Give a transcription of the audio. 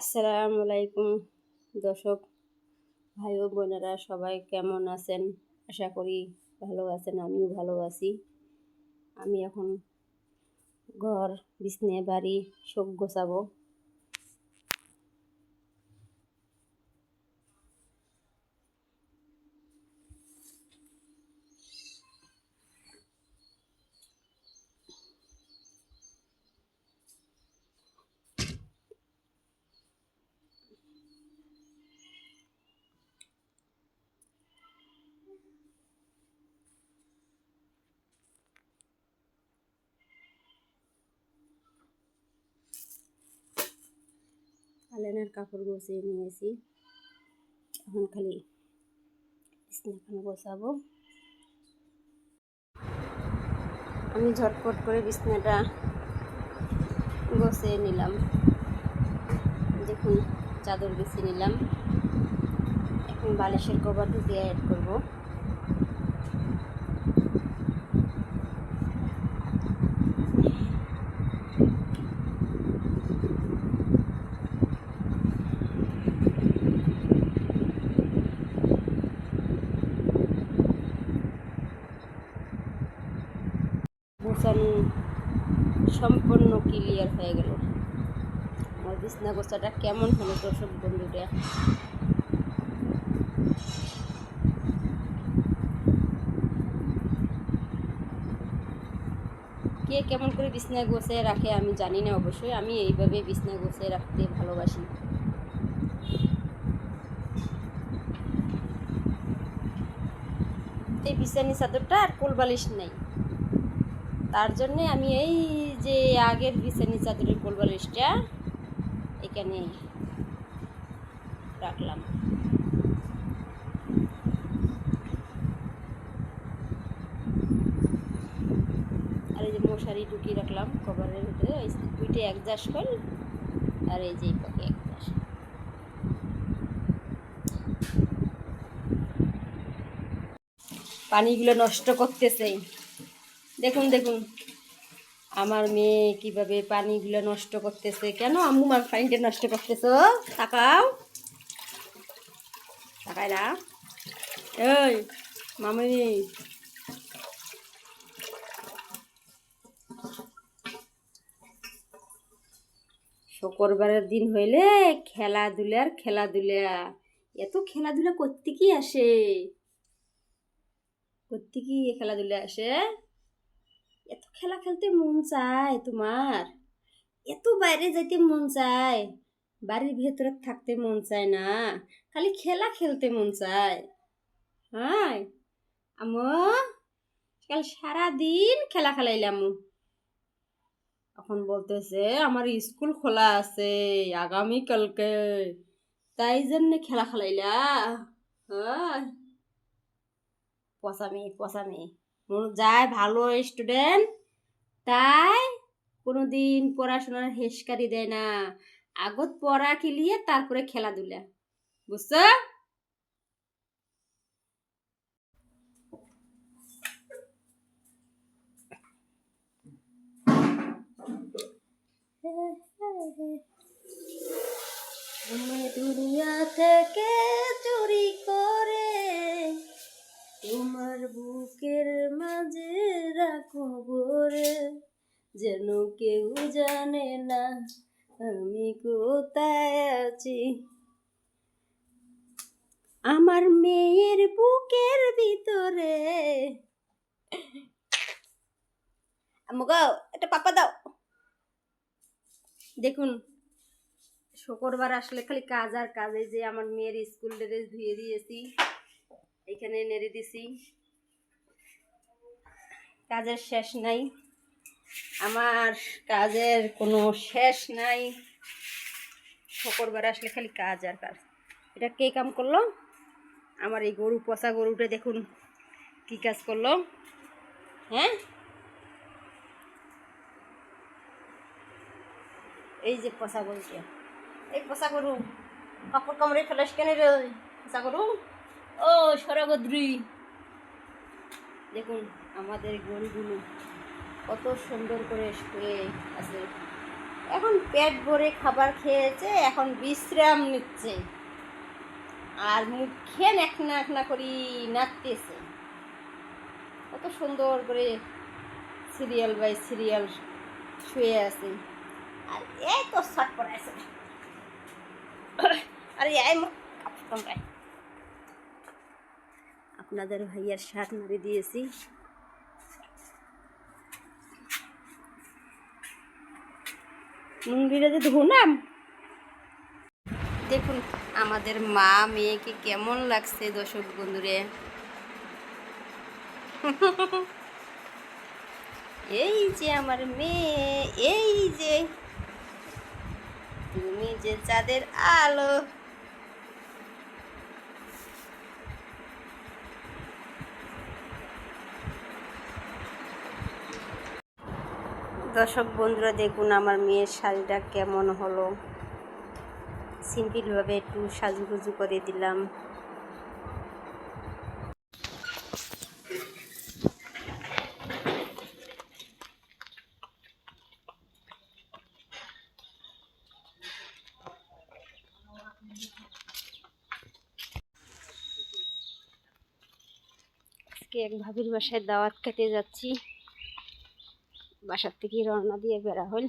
আসসালামু আলাইকুম দর্শক ভাই ও বোনেরা, সবাই কেমন আছেন? আশা করি ভালো আছেন। আমিও ভালো আছি। আমি এখন ঘর বিছনে বাড়ি সব গোছাবো। আলেনার কাপড় গুছিয়ে নিয়েছি, এখন খালি বিছনাখানা গোছাবো। আমি ঝটপট করে বিছনাটা গোছিয়ে নিলাম। দেখুন, চাদর বিছিয়ে নিলাম। এখন বালিশের কভার ঢুকিয়ে অ্যাড করবো। গোছানো সম্পূর্ণ ক্লিয়ার হয়ে গেল। আমার বিছনা গোছাটা কেমন হলো দর্শক বন্ধুরা? কে কেমন করে বিছনা গোছায় রাখে আমি জানি না, অবশ্যই আমি এইভাবে বিছনা গোছায় রাখতে ভালোবাসি। এই বিছানি চাদরটা আর কোলবালিশ নেই, তার জন্যে আমি এই যে আগের বিছানি চাদরের কোলবালিশটা এখানে রাখলাম। আর এই যে মশারি ঢুকিয়ে রাখলাম কভারের ভিতরে, ওই দুইটা অ্যাডজাস্ট কর, আর এই যে পাখি অ্যাডজাস্ট। পানিগুলো নষ্ট করতেছে, দেখুন দেখুন আমার মেয়ে কিভাবে পানিগুলো নষ্ট করতেছে। কেন আম্মু আমার পানিটা নষ্ট করতেছ? তাকাও, তাকাই না। এই মামি, শুক্রবারের দিন হইলে খেলাধুলা, এত খেলাধুলা করতে কি আসে? করতে কি খেলাধুলা আসে? এত খেলা খেলতে মন চায় তোমার? এত বাইরে যাইতে মন চায়? বাড়ির ভেতরে থাকতে মন চায় না, খালি খেলা খেলতে মন চায়। হ্যাঁ আম্মু, কাল সারাদিন খেলা খেলাইলাম। এখন বলতেছে আমার স্কুল খোলা আছে আগামীকালকে, তাই জন্যে খেলা খেলাইলা? হ্যাঁ, পচামি যায় ভালো স্টুডেন্ট, তাই কোনোদিন পড়াশোনার হেসকারি দেয় না। আগত পড়া খেলিয়ে তারপরে খেলাধুলা, বুঝছো? দুনিয়া থেকে চুরি করে তোমার বুকের মাঝে রাখো ভরে, যেন কেউ জানে না আমি কোথায় আছি। আমার মেয়ের বুকের ভিতরে। আমাকে একটা পাপা দাও। দেখুন, শুক্রবার আসলে খালি কাজ আর কাজে। যে আমার মেয়ের স্কুল ড্রেস ধুয়ে দিয়েছি, এখানে নেড়ে দিছি। কাজের শেষ নাই, আমার কাজের কোনো শেষ নাই। শুক্রবার আসলে খালি কাজ আর কাজ। এটা কে কাম করলো? আমার এই গরু, পচা গরুটা দেখুন কি কাজ করলো। হ্যাঁ, এই যে পচা গরুটা, এই পচা গরু কাপড় কামড়ে ফেলাস কেন রে? পচা গরু, ও সরগদ্রি, দেখুন আমাদের গরুগুলো কত সুন্দর করে শুয়ে আছে, এখন পেট ভরে খাবার খেয়েছে, এখন বিশ্রাম নিচ্ছে আর মুখে নাকনা নাকনা করি নাচতেছে। কত সুন্দর করে সিরিয়াল বাই সিরিয়াল শুয়ে আছে। আর এই তো শট পড়াইছে। আরে এই কাপড় আপনাদের ভাইয়ার শার্ট মারি দিয়েছি। মুঙ্গিটা যে ধুনাম, দেখুন আমাদের মা মেয়েকে কেমন লাগছে দর্শক বন্ধুরে। এই যে আমার মেয়ে, এই যে তুমি যে চাঁদের আলো। দর্শক বন্ধুরা দেখুন আমার মেয়ের শাড়িটা কেমন হলো। সিম্পলভাবে একটু সাজুগুজু করে দিলাম। আজকে এক ভাবির বাসায় দাওয়াত খেতে যাচ্ছি। বাসার থেকে রওনা দিয়ে বেরা হল।